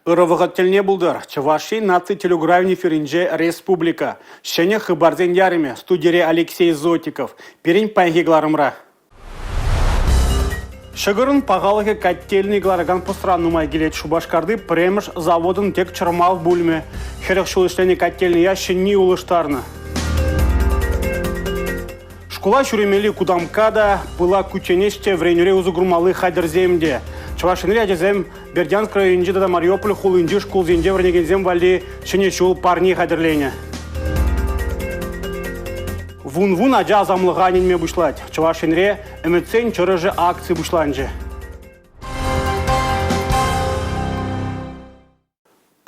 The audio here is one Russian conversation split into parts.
Ырывығыттеліне бұлдыр. Чуваши наци телеграф феринже республика. Шене хыбарзен яриме студире Алексей Зотиков. Перень пәңгегларымра. Шығырын пағалығы кәттеліне глараган пұстранумай келет Шубашкарды премеш заводын тек чырмал бөлме. Херек шулыштені кәттеліне шынни улыштарны. Школа шүремелі кудамкада была күченеште вренюре узугурмалы хадерземде. Чувашинре адезем Бердянск районында да Мариуполь хулынжы школ зенде вренегензем вали шыне шул парни хадерлене. Вун-вун аджа азамлыға ненме бұшлать. Чувашинре әмітсен чырыжы акции бұшланжы.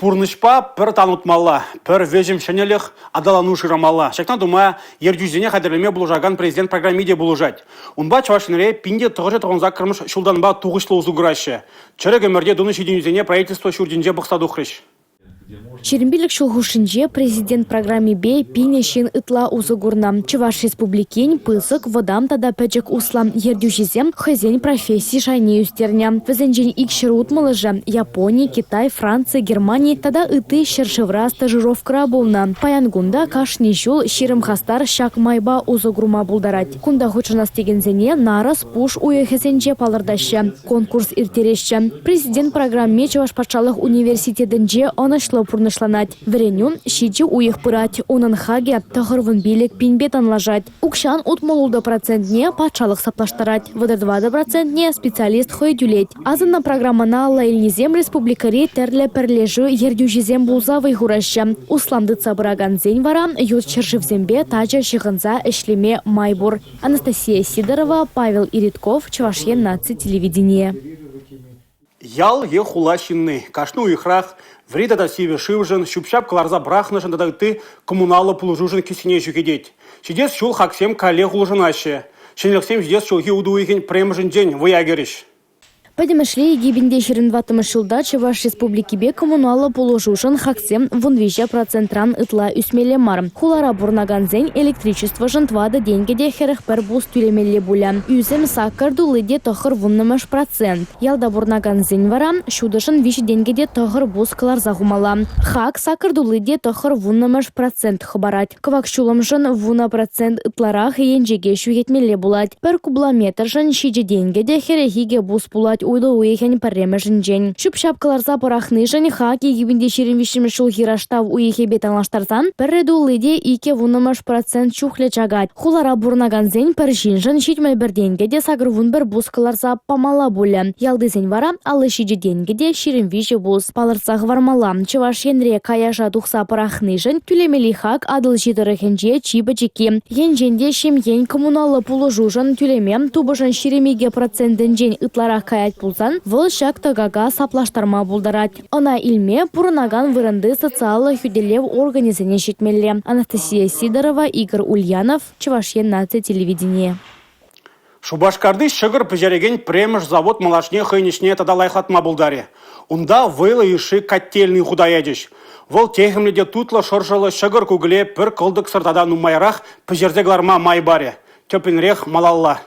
Пурнышпа пір танутмалла, пір вежім шенелік адалану шырамалла. Шекна дума ердюзене хадерлеме бұлжаган президент программиде бұлжать. Унба Чувашинре пинде тұғыжы тұғынзақ кірміш шулданба туғышлы узугырашы. Чыры гөмірде дуны шеденюзене правительство шурденже бұқсаду хрыш. Черембилік шулхушинже президент программе бей пинешин ытла узугурна. Чуваш республикень пысык водам тада пәчек услам ердюжизем хызень профессии шайне үстерня. Візенжен икшер утмалыжа Япония, Китай, Франция, Германия тада ыты шершевра стажировка болна. Паянгунда кашни жул ширым хастар шак майба узугурма булдарать. Кунда хучынас тегензене нарас пуш уехезенже палырдаща. Конкурс иртереща. Президент программе Чуваш патшалық университетінже онышлы пурнышланать. Вренюн щичи уих пырать. Унын хаге тахырвын билек пинбет анлажать. Укшан утмолуда процентне патшалық саплаштарать. Выдыр 20% специалист хойдюлеть. Азына программана лайлнезем республикари терле перлежу ердюжизем булзавый хураща. Усламды цабыраган зень вара ют чершивзембе тача шихынза эшлеме майбур. Анастасия Сидорова, Павел Иритков, Чувашьен наци телевидение. Ял е хулащинны, кашну ихрах, врида да сиве шивжен, щупщап кларза брахнышын да ты коммуналы пулужужын кисине жукедеть. Шидес шул хаксем кале хулжынаще. Шенлексем шидес шулги удуихен премжен день выягериш. Падемешли гибенде 22 шылда Чуваш республики бе коммуналы положушын хаксем вунвижа процентран ытла үсмеле мар. Хулара бурнаганзен электричество жынтвады деньгеде херых пер бус тюлемелле буля. Үзем саккар дулыде тохыр вуннымыш процент. Ялда бурнаганзен вара шудышын виш деньгеде тохыр бус кларза хумала. Хак саккар дулыде тохыр вуннымыш процент хабарать. Квак шулымжын вуна процент ытларах енжеге шуетмелле булать. Пер кубламетр жын шиже деньгеде херехиге бус булать уйду уехен парремежін жен. Шүп-шапкаларса порахны жын хаки егібінде шерінвишімі шул хираштав уехе бетанлаштарсан, пірреду лыде ике вунымыш процент чухле чагать. Хулара бурнаганзен пір жин шитмай бір денгеде сагыр вун бір бускаларса памала буля. Ялдызен вара алы шиджі денгеде шерінвиші бус. Палырсақ вармала. Чуваш енре каяжа тухса порахны жын тюлемели хак адыл жидырыхенже чибачеки. Енженде шем ен коммуналы пулыжу жын тюлемем тубышын шеремеге процентін жен ытларах каять пулсан, выл шак тагага саплаштарма булдарать. Она илме пурнаган вырынды социалы хүделев организене шетмелле. Анастасия Сидорова, Игорь Ульянов, Чувашьен наци телевидение. Шубашкарды шығыр піжереген премеш завод малашне хыйнешне тада лайхатма булдаре. Унда вылы иши каттельный худаядеш. Вол техімледе тутлы шыршылы шығыр күгіле пір қылдық сыртада нумайрақ піжерзегларма май баре. Төпінрех малалла.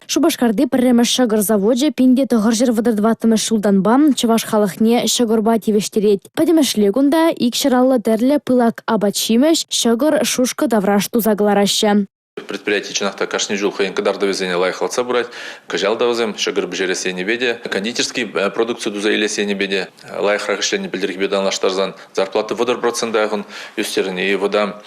Шубашкарды пірремеш шығыр заводе пинде тұғыржыр выдыр 20 шулданба Чуваш халықне шығырба тевештерет. Падемешле гунда икшыралы дәрлі пылак абачимеш шығыр шушка давраш тузаглараща. Предприятие чинахта кашни жул хайн кадар довезения лайхалца брать, кажал довезем, шагар бежере сене беде, кондитерский продукцию дуза или сене беде, лайхрахшлене бельдерки бедан лаштарзан, зарплаты водар процентагон, юстерни и вода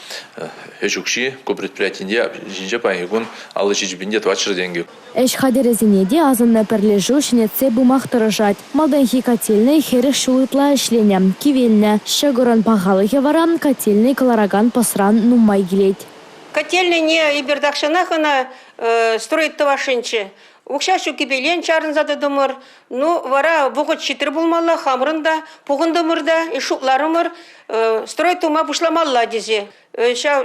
хежукши, ко предприятие жинже паигун, алы жичбинде твачер деньги. Эш хадерезенеде азанна перлежу шинеце бумах тырыжать. Малданхи котельный херых шулытла эшленя, кивельня, шагоран пахалыхе варан котельный калараган посран нумай гилеть. Котельный не ибердакшанахана строит тавашинче. Укшашу кибелен чарын зады думыр. Ну, вара бұғыт шитір булмалла, хамрында, пуғындымырда, и шукларымыр, строит ума бушламалла дезе.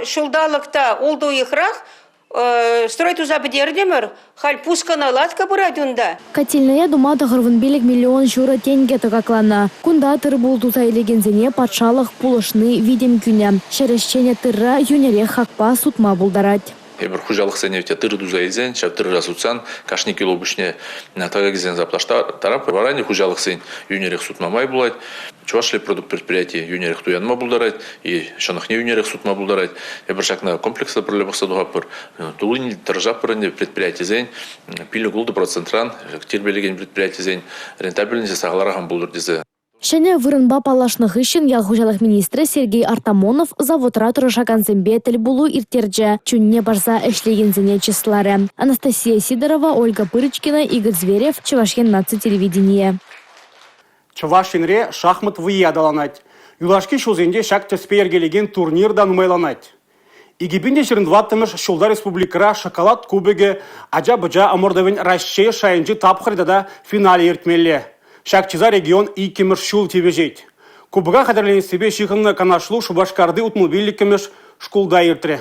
Шулдалықта олду ихрах, строит узабедердемір, халь пускана латка бұрадюнда. Котельная дума тағырвын белек миллион жура тенге тағаклана. Кунда тыр булду зайлегензене патшалық пулышны видем күнә. Шерешчене тырра юнере хакпа сутма булдарать. Ебір хужалық сәневте тыры дузайзен, шап тыры жасутсан, кашни кило бішне тағагізен заплашта тарап, варане хужалық сән юнерек сутмамай булайд. Чувашли продукт предприятий юнерих туянма булдарайт и шанахне юнерих сутма булдарайт. Я башакна комплекса проблема садуга пыр. Тулын торжа пырынде предприятий зень пилю гулды процентран тербелеген предприятий зень рентабельность сагалараган булдыр дизе. Шене вырынба палашных ищен ялхужалых министрі Сергей Артамонов заводра тұрышаган зембе тіл булу иртерджі. Чунне барса эшлегензіне числары. Анастасия Сидорова, Ольга Пырычкина, Игорь Зверев, Чувашьен наци телевидение. Чувашинре шахмат вые адаланать. Юлашки шулзенде шак теспейергелеген турнирдан умайланать. Игибинде 22-тымыш Шулда республикара шоколад кубеге ажа-быжа амордовен Россия шайынчы тапхырдада финале ертмелле. Шакчиза регион икемеш шул тебежет. Кубыга хадерлене себе шихынна канашлу шубашкарды утмобиликемеш шкулда ертре.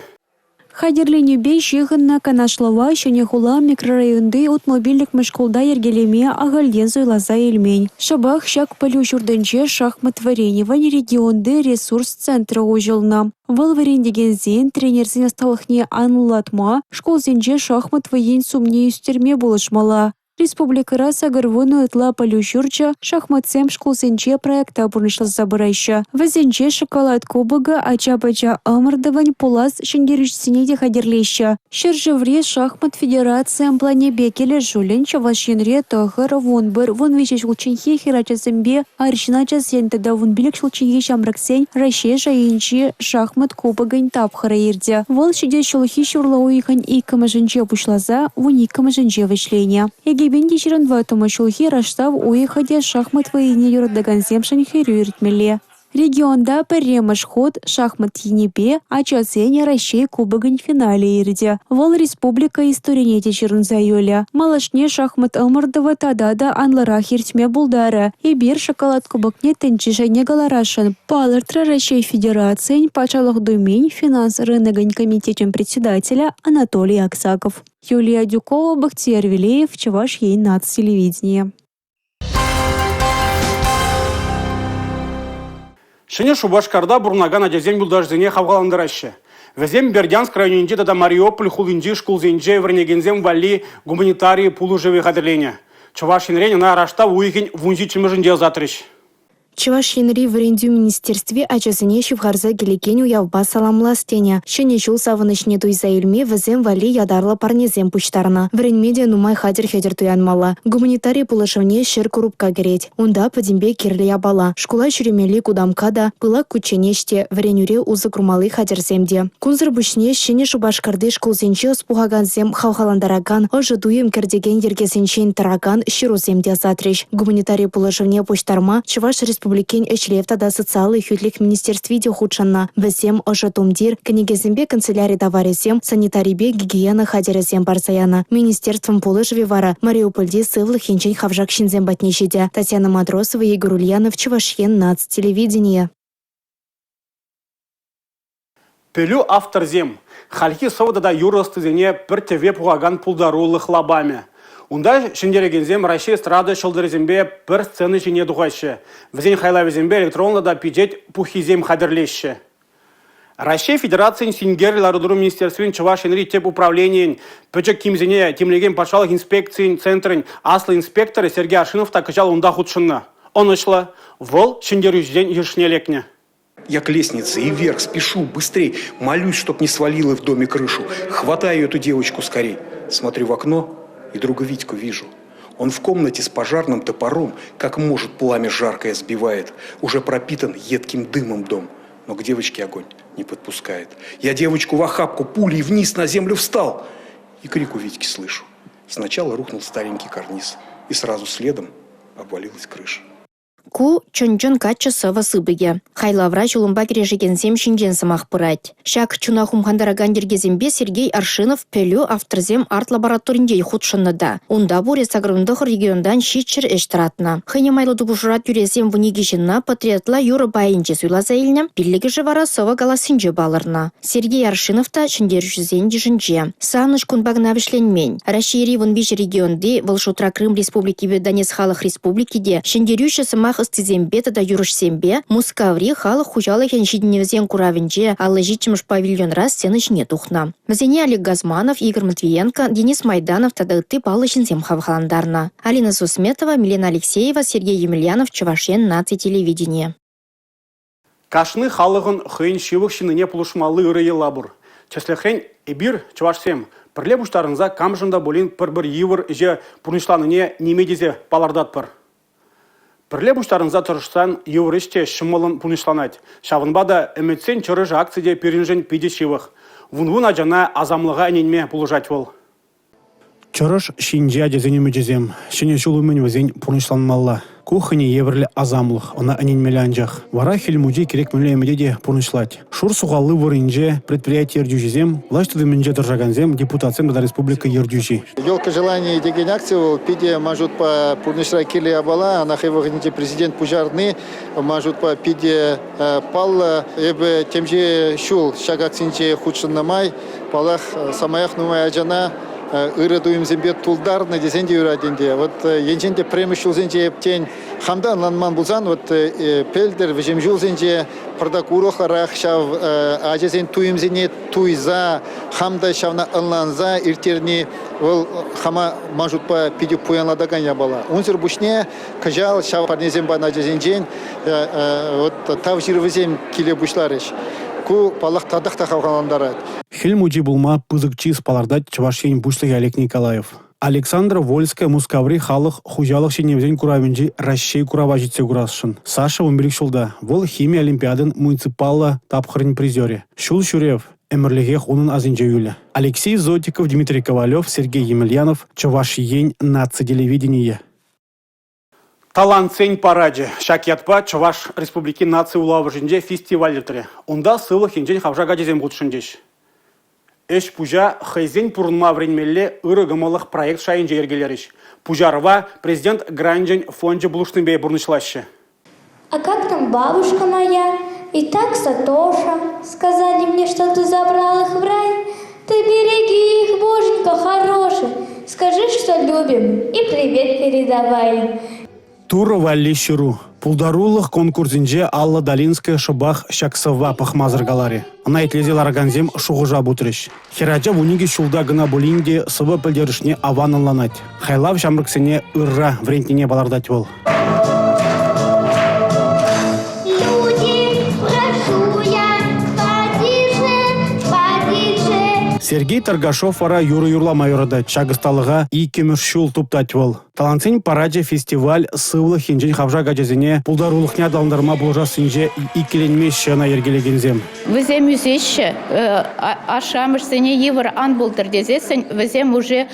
Хадерленебе шихынна канашлава шенехула микрорайонды утмобильник мешкулда ергелеме агалден зойлаза эльмень. Шабах шак палю журденче шахмат вареньевань регионды ресурс-центра ужылна. Вал варендеген зен тренерзин осталыхне анлатма школзенче шахмат воен сумне үстерме булышмала. Республикара сагарвыну ытла полюшурча шахматсем школсенче проекта бурнышлы забырайща. Вазенче шоколад кубыга ача-бача амырдывань пулас шенгерюшсине де хадерлеща. Шержевре шахмат федерациям плане бекеле жулен Чувашинре тохыр вонбыр вонвече шулченхе хирачасембе аршинача сентеда вонбилек шулченхе шамраксень Россия жайынче шахмат кубыгань тапхыра ирде. Вол шиде шулхи шурлауихань икамаженче пушлаза вон икамаженче вышленя. Егебенде 22-тымы шулхи раштав уехаде шахмат воине юрдаган шанхерю иртмеле. Регионда перемаш ход шахмат енебе, ачасене Россия кубыгань финале ирде. Вол республика историнете чернзайоля. Малашне шахмат ымырдыва тадада анларах иртме булдара. И бир шоколад кубыкне тенчишене галарашан. Палыртра Россия Федерациян пачалых думень финанс рыногань комитетем председателя Анатолий Аксаков. Юлия Дюкова, Бахтияр Велеев, Чувашьен наци телевидение. Шене Шубашкарда бурнаган адезем юлдаждене хавгаландыраща. Везем Бердянск районинде да Мариуполь хулинди шкулзенже вренегензем вали гуманитарии пулужеве хадерленя. Чувашинре на рашта уихень вунжи чимыжынде затрыш. Чувашинри в рендю министерстве ачасыне шивхарза келекеню явба саламластеня. Шене жул савынышне туйса илме візем вали ядарлы парнезем пуштарна. Вренмеде нумай хадер хедер туянмала. Гуманитарий пулашывне шер коррупка кереть. Унда падимбе кирле ябала. Школа чуремели кудамкада пылак кученеште вренюре узы крумалы хадерземде. Кунзыр бушне шене Шубашкарды школзенче спугаганзем хавхаландараган ожидуем кердеген ергесенчен тараган шируземде затрыш. Гуманитарий пулашывне пуштарма Чуваш республикен эчлевтада социалы хютлик министерствиде худшанна. Весем ожатумдир, книгезембе канцелярий товарисем, санитарибе гигиена хадерезем барсаяна. Министерством полыжве вара Мариупольде сывлы хинчень хавжак шинзем батнищеде. Татьяна Матросова, Игорь Ульянов, Чувашьен нац телевидение. Пелю авторзем. Хальки совдада юростызене пір тебе пугаган пулдарулых лабами. Унда шендерегензем Россия эстрада шылдырезембе бір сцены жіне дуғайшы. Візен хайлавезембе электронлы да пиджет пухизем хадерлеші. Россия Федерациян сингерлары дұру министерствен Чувашинри теп управлениен піджек кимзене темлеген пашалық инспекциян центрын аслы инспекторы Сергей Ашинов такычал унда худшынна. Он ышлы, вол шендерюзден ешнелекне. Я к лестнице и вверх спешу, быстрей, молюсь, чтоб не свалила в доме крышу. Хватаю эту девочку скорей. Смотрю в окно и друга Витьку вижу. Он в комнате с пожарным топором, как может, пламя жаркое сбивает. Уже пропитан едким дымом дом, но к девочке огонь не подпускает. Я девочку в охапку пулей вниз на землю встал. И крик у Витьки слышу. Сначала рухнул старенький карниз, и сразу следом обвалилась крыша. Ку чон-чон кача сава сыбыге. Хайлавра чулымба кережегензем шинжен самах пырать. Шак чунахум хандараган дергезембе Сергей Аршинов пелю авторзем арт-лабораторинде худшынныда. Унда буре сагрындых региондан щитчер эштратна. Хыне майлы дубушрат юрезем вунигишинна патриотла юры байынче суйласа илне, пиллеге живара сова галасинже балырна. Сергей Аршиновта шиндерюшізен дежинже. Саныш кунбагна вишленмень. Рашири вунбиш регионде, Волшутра Крым республики Донецк халық республикиде шиндерюші сама пулмах ыстызембе да юрышсембе, Мускаври халық хужалыхен жидневзен куравинче, аллы житчимыш павильон раз сенычне тухна. Вазене Олег Газманов, Игорь Матвиенко, Денис Майданов тадыгты палышынзем хавхаландарна. Алина Сусметова, Милена Алексеева, Сергей Емельянов, Чувашен, Наци телевидение. Кашны халығын хыйын шивық шиныне пулышмалы ырые лабур. Чеслехрен эбир чувашсем. Пірле бұштарынза камжында болин пір-бір евір же пұрнышланыне немедезе палардат пір. Пірле бұштарынза тұрышсан евір іште шымылын пұрнышланать. Шавынбада үмітсен чырыжы акциде перінжен пиде шивық. Вун-вун ажана азамлыға әненме пұлыжать бол. Чырыш шинжа дезенеме жезем. Шине жулумен візен пұрнышланмалла. Кухне еврлі азамлық, она әненмелі анжақ. Вара хелмуде керек мүлі әмедеде пұрнышлать. Шур суғалы вырынже предприятие ердюжезем, влаштыды мінже тұржаганзем депутациям да республика ердюжи. Елка желания деген акция, пиде мажут по пурнышра кили абала, на хайвагните президент пужарны, мажут по пиде пал, эбе темже шул, шаг акцинче худшын намай, палах самаях нумай аджана, ырыдуем зембе тулдар на десенде юраденде. Вот енченде премышул зенде ептен хамдан ланман булзан, вот пельдер вежемжул зенде пардакурох арах шав ажезен туем зене туйза хамда шавна ынланза иртерни ол хама мажут по пиде пуянладаган ябала. Унзер бушне кажал шав парнезем ба нажезенжен вот тавжирвезем киле бушларыш. Ку палах тадах тахавхаландарат. Хельмуди булма пызыкчи спалардать Чувашень бушлык Олег Николаев. Александра Вольская Мускаври халық хужалық шеневзен куравинжи Россия кураважитсе курасшын. Саша умберик шулда. Вол химия олимпиадын муниципалла тапхырын призере. Шул Шурев. Эмерлигех унын азинже юля. Алексей Зотиков, Дмитрий Ковалев, Сергей Емельянов. Чувашень Наци телевидение. Талант сень параде. Шакятпа Чуваш Республики Наци улавыжынде фестивальдері. Онда сылық енжен хавжага дезем бұтшындеш. Эш пужа хайзен пурнма времелле ыры гымылық проект шайынже ергелеріш. Пужарова президент Гранжен фонде булушный бей бурнышлаще. А как там бабушка моя? И так Сатоша. Сказали мне, что ты забрал их в рай. Ты береги их, боженька хороший. Скажи, что любим, и привет передавай. Тура валли щуру. Пулдарулых конкурсинже Алла Долинская шыбах шаксыва пахмазыргалари. Она етлезе лараганзем шуғыжа бутрыш. Хераджа вуниги шулда гына булинде сывы пілдерішне аваныланать. Хайлав жамрыксене ырра врентине балардать бол. Сергей Торгашов вара юры юрла майорада чагысталыға и кеміршул туптать бол. Талантсен параде фестиваль сывлы хинжен хавжа гадезіне пулдарулықня далындарма бұлжа сынже икеленме шына ергелегензем. Візем үзеші, ашамышсене евір ан болдыр дезесін, візем уже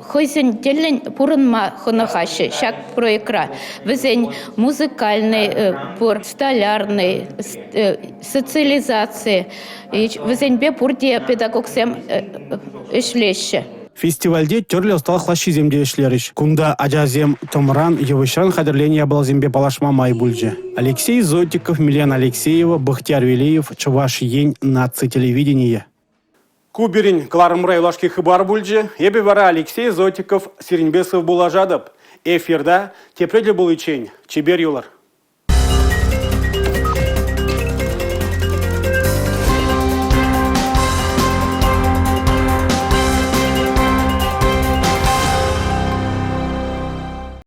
хойзен делін пұрынма хынығашы, шак проекра. Візен музыкальный, столярный, социализация, візен бе пұрде педагогсем ішлеші. Фестивальде түрлі ұсталықлашы земде ешлеріш. Кунда ажазем томран евышан қадірления был зембе палашма май бульже. Алексей Зотиков, Милена Алексеева, Бахтияр Велиев, Чувашень Наци телевидение. Куберин Клармрай Лашки Хыбар бульже, ебе вара Алексей Зотиков, Сиренбесов Булажадов. Эфирда тепреде был ичень, чебер юлар.